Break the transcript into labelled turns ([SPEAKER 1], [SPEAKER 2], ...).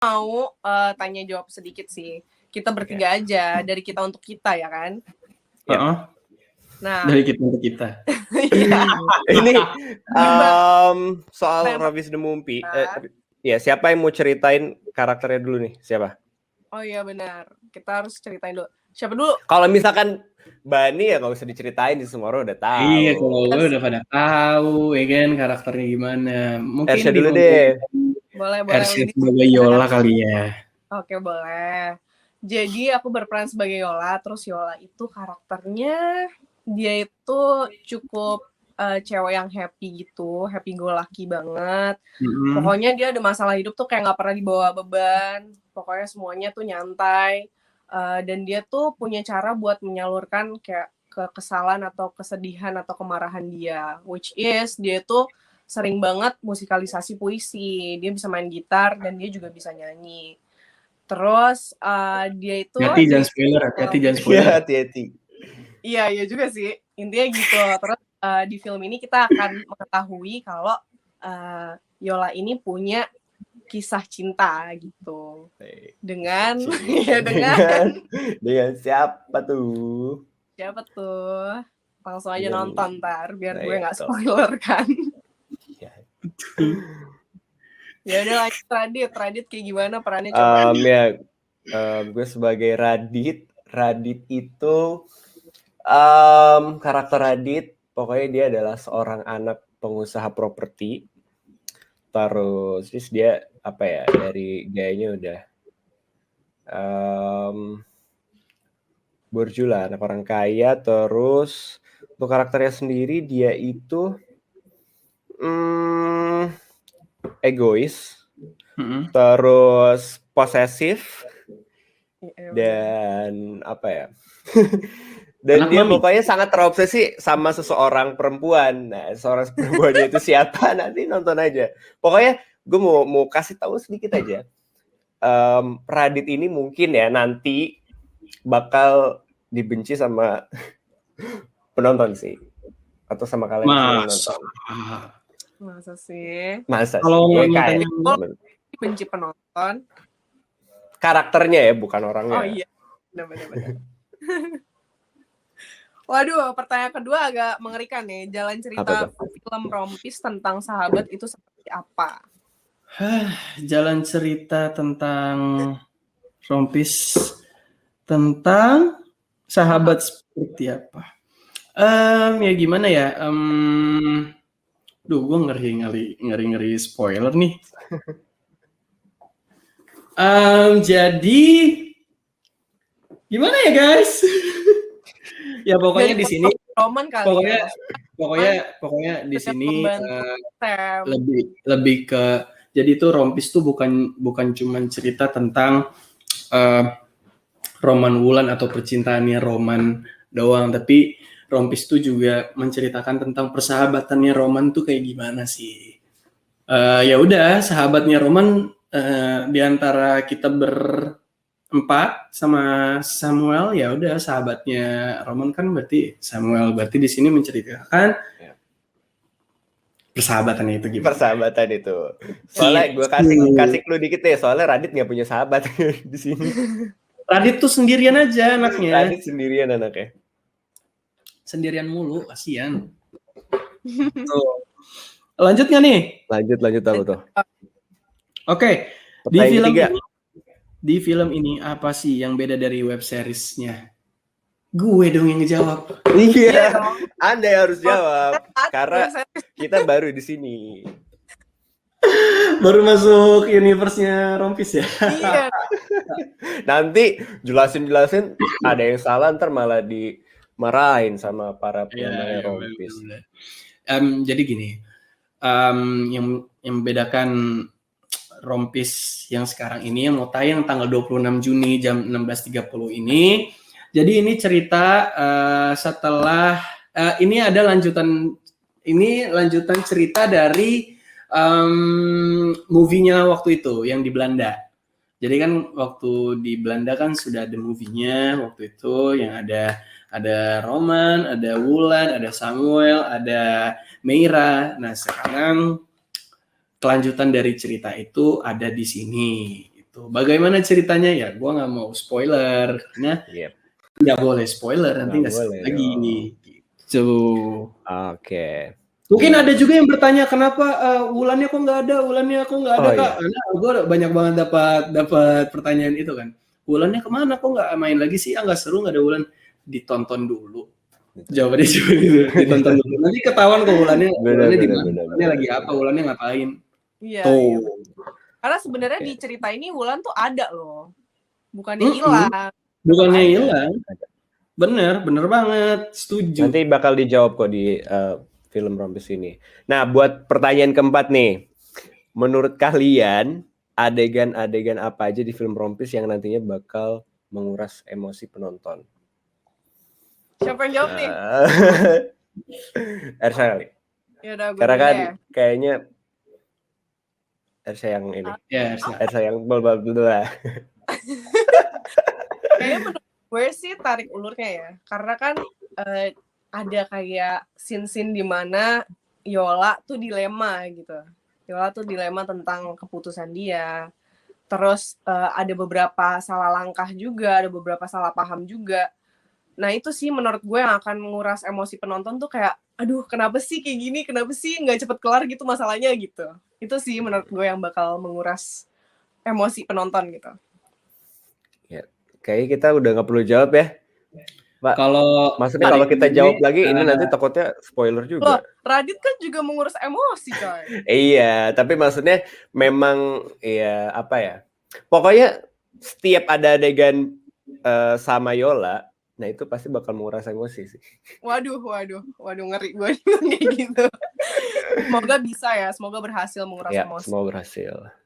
[SPEAKER 1] mau tanya jawab sedikit sih. Kita bertiga aja, dari kita untuk kita ya kan?
[SPEAKER 2] Nah, dari kita untuk kita.
[SPEAKER 1] Iya.
[SPEAKER 3] Ini soal Robis the Mumpi. Ya, siapa yang mau ceritain karakternya dulu nih? Siapa?
[SPEAKER 1] Oh iya benar. Kita harus ceritain dulu. Siapa dulu?
[SPEAKER 3] Kalau misalkan Bani ya nggak usah diceritain, semua orang udah tahu.
[SPEAKER 2] Iya, kalau gue udah pada tahu, ya kan karakternya gimana. Mungkin
[SPEAKER 3] Ersya dulu deh.
[SPEAKER 1] Boleh.
[SPEAKER 2] Ersya sebagai Yola kali ya.
[SPEAKER 1] Oke, boleh. Jadi aku berperan sebagai Yola, terus Yola itu karakternya dia itu cukup cewek yang happy gitu, happy go lucky banget. Pokoknya dia ada masalah hidup tuh kayak nggak pernah dibawa beban. Pokoknya semuanya tuh nyantai. Dan dia tuh punya cara buat menyalurkan kayak kekesalan atau kesedihan atau kemarahan dia. Which is dia tuh sering banget musikalisasi puisi. Dia bisa main gitar dan dia juga bisa nyanyi. Terus dia itu
[SPEAKER 2] jangan spoiler.
[SPEAKER 3] Hati-hati.
[SPEAKER 1] Iya juga sih. Intinya gitu. Terus di film ini kita akan mengetahui kalau Yola ini punya kisah cinta gitu. Dengan
[SPEAKER 3] siapa tuh?
[SPEAKER 1] Siapa tuh? Langsung aja nonton ntar biar gue nggak spoiler kan. Ya udah lanjut Radit kayak gimana perannya coba?
[SPEAKER 3] Gue sebagai Radit itu karakter Radit pokoknya dia adalah seorang anak pengusaha properti. Terus dia apa ya, dari gayanya udah borju lah, anak orang kaya. Terus untuk karakternya sendiri dia itu egois, terus posesif, dan apa ya dan dia pokoknya sangat terobsesi sama seseorang perempuan. Nah, seorang perempuannya itu siapa nanti nonton aja. Pokoknya gue mau kasih tahu sedikit aja. Radit ini mungkin ya nanti bakal dibenci sama penonton sih, atau sama kalian nonton.
[SPEAKER 1] Masa sih?
[SPEAKER 2] Kalau
[SPEAKER 3] kayak
[SPEAKER 1] benci penonton.
[SPEAKER 3] Karakternya ya, bukan orangnya.
[SPEAKER 1] Oh iya, benar. Waduh, pertanyaan kedua agak mengerikan nih. Jalan cerita film rompis tentang sahabat itu seperti apa?
[SPEAKER 2] Jalan cerita tentang rompis tentang sahabat seperti apa? Ya gimana ya? Gue ngeri spoiler nih. Jadi gimana ya guys? Ya pokoknya di sini. Pokoknya di sini lebih ke, jadi itu rompis tuh bukan cuma cerita tentang Roman Wulan atau percintaannya Roman doang, tapi rompis tuh juga menceritakan tentang persahabatannya Roman tuh kayak gimana sih. Ya udah, sahabatnya Roman di antara kita berempat sama Samuel, ya udah sahabatnya Roman kan berarti Samuel, berarti di sini menceritakan persahabatannya itu gimana.
[SPEAKER 3] Persahabatan itu. Soalnya gue kasih clue dikit deh, soalnya Radit nggak punya sahabat di sini.
[SPEAKER 2] Radit tuh sendirian aja anaknya.
[SPEAKER 3] Radit sendirian anaknya.
[SPEAKER 2] Sendirian mulu, kasihan. Tuh. Lanjut nggak nih?
[SPEAKER 3] Lanjut apa tuh?
[SPEAKER 2] Oke. Di film ini apa sih yang beda dari web seriesnya? Gue dong yang ngejawab.
[SPEAKER 3] Iya, Anda yang harus jawab. Karena kita baru di sini.
[SPEAKER 2] Baru masuk universe-nya Rompis ya?
[SPEAKER 1] Iya.
[SPEAKER 3] Nanti jelasin ada yang salah, ntar malah dimarahin sama para penggemar Rompis.
[SPEAKER 2] Jadi gini, yang membedakan Rompis yang sekarang ini yang mau tayang tanggal 26 Juni jam 16.30 ini. Jadi ini cerita setelah ini ada lanjutan cerita dari movie-nya waktu itu yang di Belanda. Jadi kan waktu di Belanda kan sudah ada movie-nya waktu itu yang ada Roman, ada Wulan, ada Samuel, ada Meira. Nah, sekarang kelanjutan dari cerita itu ada di sini gitu. Bagaimana ceritanya ya? Gua nggak mau spoiler karena
[SPEAKER 3] Yep.
[SPEAKER 2] nggak boleh spoiler nanti
[SPEAKER 3] Nggak
[SPEAKER 2] nggak seru
[SPEAKER 3] boleh
[SPEAKER 2] lagi.
[SPEAKER 3] dong.
[SPEAKER 2] Gitu.
[SPEAKER 3] Oke.
[SPEAKER 2] Mungkin ada juga yang bertanya kenapa Wulannya kok nggak ada, Wulannya kok nggak ada
[SPEAKER 3] Oh,
[SPEAKER 2] Kak?
[SPEAKER 3] iya.
[SPEAKER 2] Karena gue banyak banget dapat pertanyaan itu kan. Wulannya kemana kok nggak main lagi sih? Nggak seru nggak ada Wulan? Ditonton dulu. Jawabannya cuma itu, ditonton dulu. Nanti ketahuan kok Wulannya di mana, Wulannya lagi apa, Wulannya ngapain.
[SPEAKER 1] Iya,
[SPEAKER 2] Tuh.
[SPEAKER 1] iya. Karena sebenarnya
[SPEAKER 3] Oke.
[SPEAKER 1] di cerita ini Wulan tuh ada loh. Bukannya
[SPEAKER 2] Mm-mm.
[SPEAKER 1] hilang.
[SPEAKER 2] Bukannya
[SPEAKER 1] Ada.
[SPEAKER 2] hilang. Bener banget. Setuju.
[SPEAKER 3] Nanti bakal dijawab kok di film Rompis ini. Nah, buat pertanyaan keempat nih. Menurut kalian, adegan-adegan apa aja di film Rompis yang nantinya bakal menguras emosi penonton?
[SPEAKER 1] Siapa yang jawab nih?
[SPEAKER 3] Ersha kali.
[SPEAKER 1] Ya udah gue
[SPEAKER 3] Karena
[SPEAKER 1] dulu
[SPEAKER 3] kan
[SPEAKER 1] deh.
[SPEAKER 3] kayaknya Ersha yang ini.
[SPEAKER 2] Ya,
[SPEAKER 3] Ersha yang bla.
[SPEAKER 1] Kayaknya menurut gue sih tarik ulurnya ya. Karena kan ada kayak scene-scene di mana Yola tuh dilema gitu. Yola tuh dilema tentang keputusan dia. Terus ada beberapa salah langkah juga, ada beberapa salah paham juga. Nah itu sih menurut gue yang akan menguras emosi penonton tuh kayak, aduh kenapa sih kayak gini, kenapa sih nggak cepet kelar gitu masalahnya gitu. Itu sih menurut gue yang bakal menguras emosi penonton gitu.
[SPEAKER 3] Ya, kayaknya kita udah nggak perlu jawab ya. Pak, maksudnya kalau kita jawab lagi ini nanti takutnya spoiler juga.
[SPEAKER 1] Loh, Radit kan juga mengurus emosi coy.
[SPEAKER 3] Iya, tapi maksudnya memang ya apa ya? Pokoknya setiap ada adegan sama Yola, nah itu pasti bakal menguras emosi sih.
[SPEAKER 1] Waduh ngeri gue kayak gitu. Semoga bisa ya, semoga berhasil menguras emosi.
[SPEAKER 3] Semoga berhasil.